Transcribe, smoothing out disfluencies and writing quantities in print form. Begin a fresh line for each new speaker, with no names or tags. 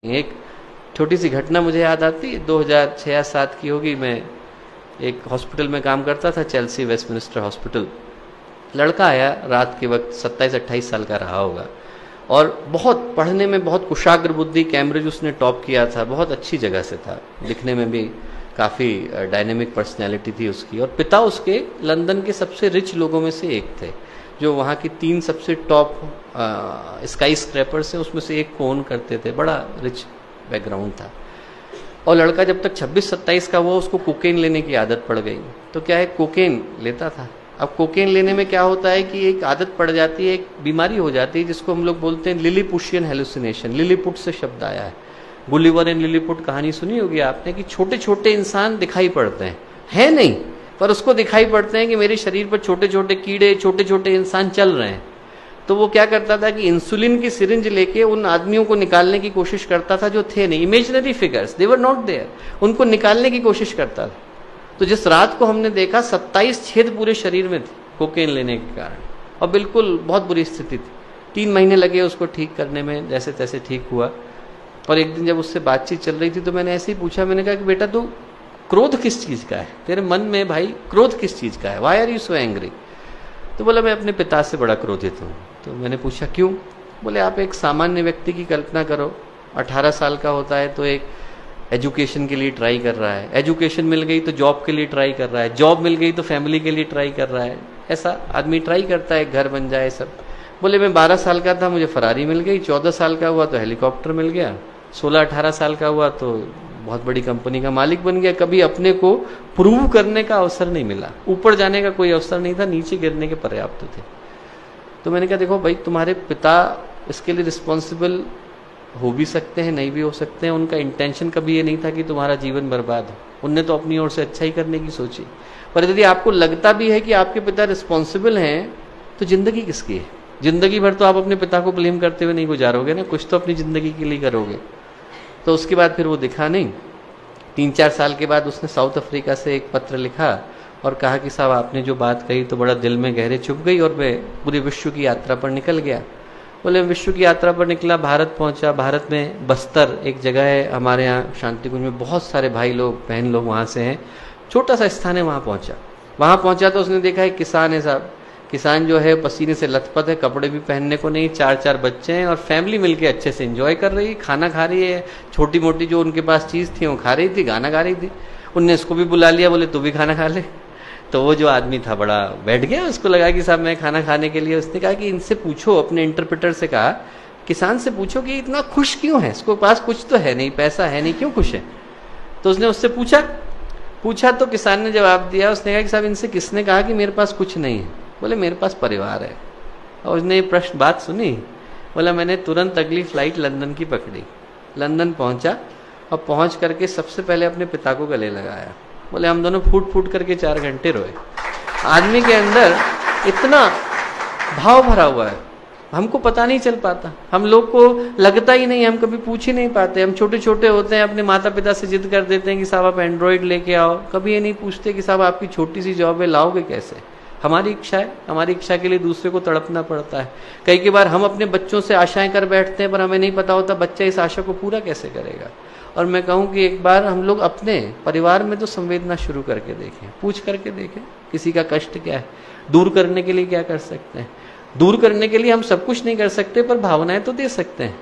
एक छोटी सी घटना मुझे याद आती है, 2006-07 की होगी। मैं एक हॉस्पिटल में काम करता था, चेल्सी वेस्टमिनिस्टर हॉस्पिटल। लड़का आया रात के वक्त, 27-28 साल का रहा होगा, और बहुत पढ़ने में बहुत कुशाग्र बुद्धि, कैम्ब्रिज उसने टॉप किया था, बहुत अच्छी जगह से था, दिखने में भी काफ़ी डायनेमिक पर्सनैलिटी थी उसकी। और पिता उसके लंदन के सबसे रिच लोगों में से एक थे, जो वहाँ की 3 सबसे टॉप स्काई स्क्रैपर से उसमें से एक को ओन करते थे। बड़ा रिच बैकग्राउंड था। और लड़का जब तक 26-27 का हुआ, उसको कोकेन लेने की आदत पड़ गई। तो क्या है, कोकेन लेता था। अब कोकेन लेने में क्या होता है कि एक आदत पड़ जाती है, एक बीमारी हो जाती है जिसको हम लोग बोलते हैं लिलीपुशियन हेलुसिनेशन। लिलीपुट से शब्द आया है। गुलिवर एंड लिलीपुट कहानी सुनी होगी आपने, कि छोटे छोटे इंसान दिखाई पड़ते हैं, है नहीं, पर उसको दिखाई पड़ते हैं कि मेरे शरीर पर छोटे छोटे कीड़े, छोटे छोटे इंसान चल रहे हैं। तो वो क्या करता था कि इंसुलिन की सिरिंज लेके उन आदमियों को निकालने की कोशिश करता था जो थे नहीं, imaginary figures, they were not there, उनको निकालने की कोशिश करता था। तो जिस रात को हमने देखा, 27 छेद पूरे शरीर में थे कोकेन लेने के कारण, और बिल्कुल बहुत बुरी स्थिति थी। 3 महीने लगे उसको ठीक करने में, जैसे तैसे ठीक हुआ। और एक दिन जब उससे बातचीत चल रही थी तो मैंने ऐसे ही पूछा, मैंने कहा कि बेटा तू क्रोध किस चीज का है, तेरे मन में भाई क्रोध किस चीज का है, why are you so angry? तो बोला मैं अपने पिता से बड़ा क्रोधित हूँ। तो मैंने पूछा क्यों? बोले आप एक सामान्य व्यक्ति की कल्पना करो, 18 साल का होता है तो एक एजुकेशन के लिए ट्राई कर रहा है, एजुकेशन मिल गई तो जॉब के लिए ट्राई कर रहा है, जॉब मिल गई तो फैमिली के लिए ट्राई कर रहा है, ऐसा आदमी ट्राई करता है, घर बन जाए सब। बोले मैं 12 साल का था, मुझे फरारी मिल गई, 14 साल का हुआ तो हेलीकॉप्टर मिल गया, 16-18 साल का हुआ तो बहुत बड़ी कंपनी का मालिक बन गया। कभी अपने को प्रूव करने का अवसर नहीं मिला, ऊपर जाने का कोई अवसर नहीं था, नीचे गिरने के पर्याप्त थे। तो मैंने कहा देखो भाई, तुम्हारे पिता इसके लिए रिस्पॉन्सिबल हो भी सकते हैं, नहीं भी हो सकते हैं, उनका इंटेंशन कभी ये नहीं था कि तुम्हारा जीवन बर्बाद हो, उनने तो अपनी ओर से अच्छा ही करने की सोची। पर यदि आपको लगता भी है कि आपके पिता रिस्पॉन्सिबल हैं, तो जिंदगी किसकी है? जिंदगी भर तो आप अपने पिता को ब्लेम करते हुए नहीं गुजारोगे ना, कुछ तो अपनी जिंदगी के लिए करोगे। तो उसके बाद फिर वो दिखा नहीं। 3-4 साल के बाद उसने साउथ अफ्रीका से एक पत्र लिखा और कहा कि साहब आपने जो बात कही तो बड़ा दिल में गहरे चुभ गई, और मैं पूरे विश्व की यात्रा पर निकल गया। बोले विश्व की यात्रा पर निकला, भारत पहुंचा। भारत में बस्तर एक जगह है हमारे यहाँ शांति कुंज में, बहुत सारे भाई लोग बहन लोग वहाँ से हैं, छोटा सा स्थान है, वहाँ पहुंचा तो उसने देखा एक किसान है साहब, किसान जो है पसीने से लथपथ है, कपड़े भी पहनने को नहीं, 4-4 बच्चे हैं, और फैमिली मिलके अच्छे से एंजॉय कर रही है, खाना खा रही है, छोटी मोटी जो उनके पास चीज़ थी वो खा रही थी, गाना गा रही थी। उनने इसको भी बुला लिया, बोले तू भी खाना खा ले। तो वो जो आदमी था बड़ा बैठ गया, उसको लगा कि साहब मैं खाना खाने के लिए। उसने कहा कि इनसे पूछो, अपने इंटरप्रेटर से कहा, किसान से पूछो कि इतना खुश क्यों है, इसको पास कुछ तो है नहीं, पैसा है नहीं, क्यों खुश है? तो उसने उससे पूछा तो किसान ने जवाब दिया, उसने कहा कि साहब इनसे किसने कहा कि मेरे पास कुछ नहीं है? बोले मेरे पास परिवार है। और उसने प्रश्न बात सुनी, बोला मैंने तुरंत अगली फ्लाइट लंदन की पकड़ी, लंदन पहुंचा, और पहुंच करके सबसे पहले अपने पिता को गले लगाया। बोले हम दोनों फूट फूट करके 4 घंटे रोए। आदमी के अंदर इतना भाव भरा हुआ है, हमको पता नहीं चल पाता, हम लोग को लगता ही नहीं, हम कभी पूछ ही नहीं पाते। हम छोटे छोटे होते हैं, अपने माता पिता से जिद कर देते हैं कि साहब आप एंड्रॉइड लेके आओ, कभी ये नहीं पूछते कि साहब आपकी छोटी सी जॉब है, लाओगे कैसे? हमारी इच्छा है, हमारी इच्छा के लिए दूसरे को तड़पना पड़ता है। कई बार हम अपने बच्चों से आशाएं कर बैठते हैं, पर हमें नहीं पता होता बच्चा इस आशा को पूरा कैसे करेगा। और मैं कहूँ कि एक बार हम लोग अपने परिवार में तो संवेदना शुरू करके देखें, पूछ करके देखें किसी का कष्ट क्या है, दूर करने के लिए क्या कर सकते हैं। दूर करने के लिए हम सब कुछ नहीं कर सकते, पर भावनाएं तो दे सकते हैं।